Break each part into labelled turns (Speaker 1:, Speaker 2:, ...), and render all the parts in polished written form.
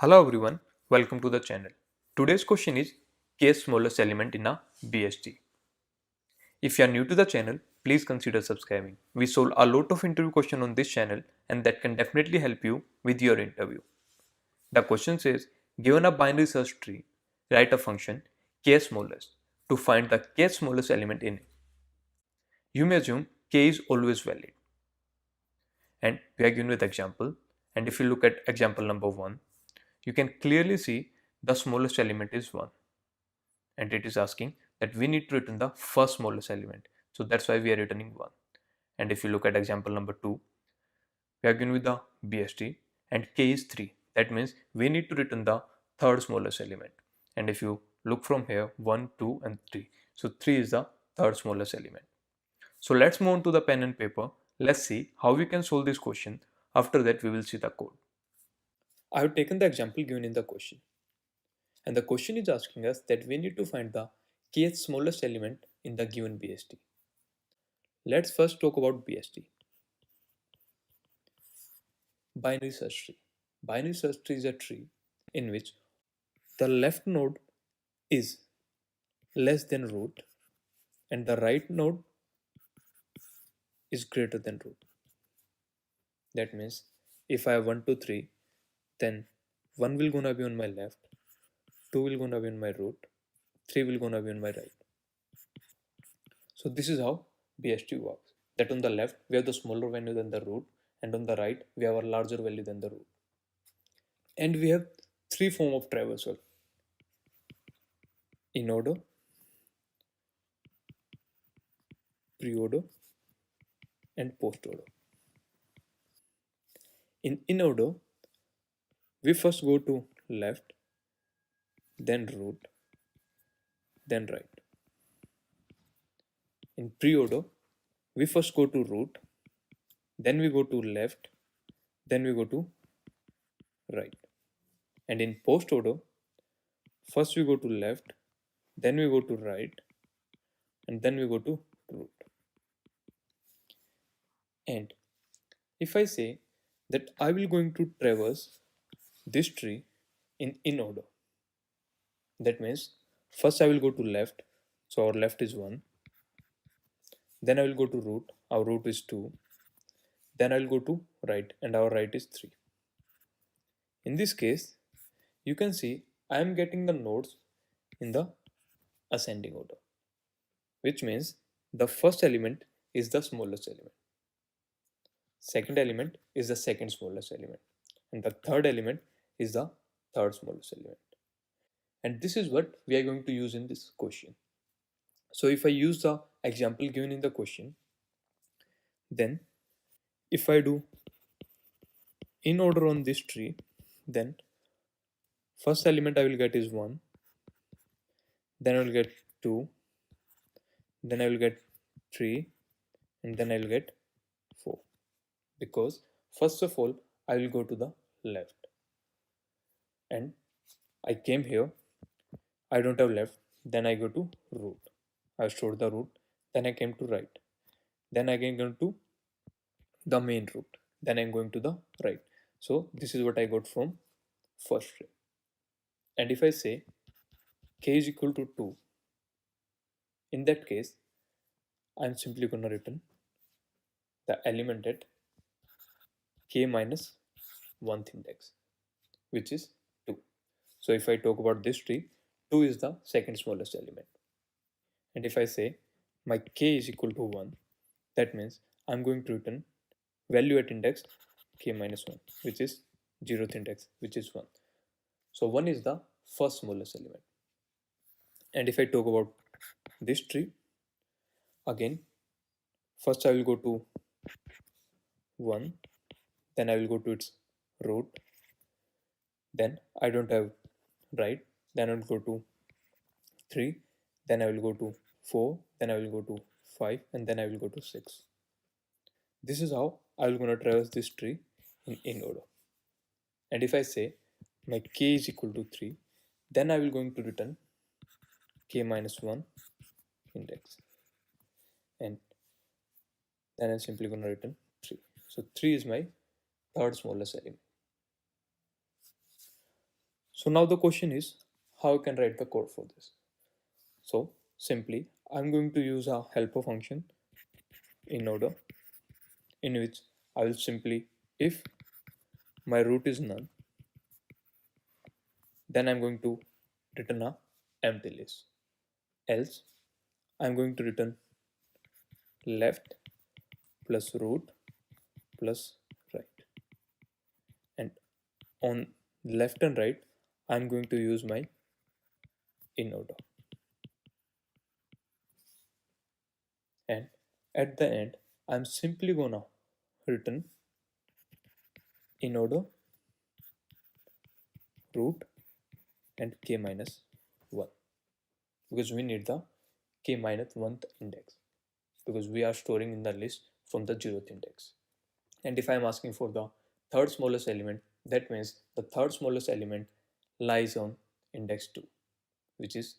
Speaker 1: Hello everyone, welcome to the channel. Today's question is k's smallest element in a BST. If you are new to the channel, please consider subscribing. We solve a lot of interview questions on this channel and that can definitely help you with your interview. The question says, given a binary search tree, write a function k smallest to find the k smallest element in it. You may assume k is always valid. And we are given with example. And if you look at example number 1, you can clearly see the smallest element is 1. And it is asking that we need to return the first smallest element. So that's why we are returning 1. And if you look at example number 2, we are given with the BST and k is 3. That means we need to return the third smallest element. And if you look from here, 1, 2 and 3. So 3 is the third smallest element. So let's move on to the pen and paper. Let's see how we can solve this question. After that we will see the code. I have taken the example given in the question. And the question is asking us that we need to find the kth smallest element in the given BST. Let's first talk about BST. Binary search tree. Binary search tree is a tree in which the left node is less than root and the right node is greater than root. That means if I have 1, 2, 3, then 1 will gonna be on my left, 2 will gonna be on my root, 3 will gonna be on my right. So this is how BST works. That on the left we have the smaller value than the root, and on the right we have a larger value than the root. And we have three form of traversal: in order, pre-order, and post-order. In order, we first go to left, then root, then right. In pre-order, we first go to root, then we go to left, then we go to right. And in post-order, first we go to left, then we go to right, and then we go to root. And if I say that I will going to traverse this tree in order, that means first I will go to left, so our left is 1, then I will go to root, our root is 2, then I will go to right and our right is 3. In this case, you can see I am getting the nodes in the ascending order, which means the first element is the smallest element, second element is the second smallest element, and the third element is the third smallest element. And this is what we are going to use in this question. So if I use the example given in the question, then if I do in order on this tree, then first element I will get is 1, then I will get 2, then I will get 3, and then I will get 4. Because first of all, I will go to the left. And I came here, I don't have left, then I go to root. I stored the root, then I came to right. Then again go to the main root. Then I'm going to the right. So this is what I got from first tree. And if I say k is equal to 2, in that case, I'm simply going to return the element at k minus 1th index, which is 2. So if I talk about this tree, 2 is the second smallest element. And if I say my k is equal to 1, that means I'm going to return value at index k minus 1, which is 0th index, which is 1. So 1 is the first smallest element. And if I talk about this tree, again, first I will go to 1, then I will go to its root, then I don't have right, then I will go to 3, then I will go to 4, then I will go to 5, and then I will go to 6. This is how I will gonna traverse this tree in order. And if I say my k is equal to 3, then I will going to return k minus 1 index, and then I'm simply going to return 3. So 3 is my third smallest element. So now the question is how I can write the code for this. So simply I'm going to use a helper function in order, in which I will simply, if my root is none, then I'm going to return a empty list. Else I'm going to return left plus root plus right. And on left and right, I'm going to use my in order. And at the end, I'm simply gonna return in order root and k minus 1, because we need the k minus 1th index, because we are storing in the list from the 0th index. And if I'm asking for the third smallest element, that means the third smallest element lies on index 2, which is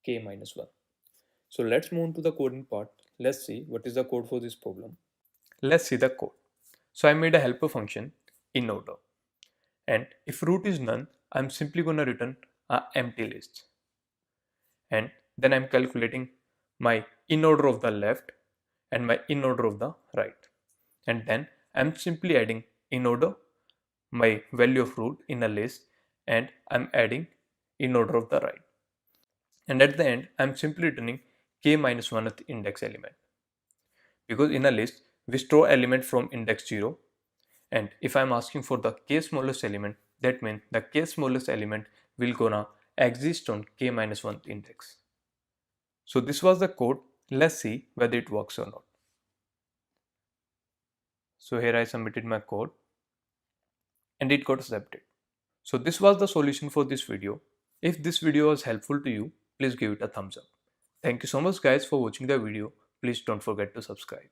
Speaker 1: k minus 1. So let's move on to the coding part. Let's see what is the code for this problem. Let's see the code. So I made a helper function in order, and if root is none, I'm simply going to return a empty list. And then I'm calculating my in order of the left and my in order of the right. And then I'm simply adding in order my value of root in a list, and I'm adding in order of the right. And at the end, I'm simply returning k minus 1th index element, because in a list we store element from index 0, and if I'm asking for the k smallest element, that means the k smallest element will gonna exist on k minus 1th index. So this was the code. Let's see whether it works or not. So here I submitted my code and it got accepted. So this was the solution for this video. If this video was helpful to you, please give it a thumbs up. Thank you so much guys for watching the video. Please don't forget to subscribe.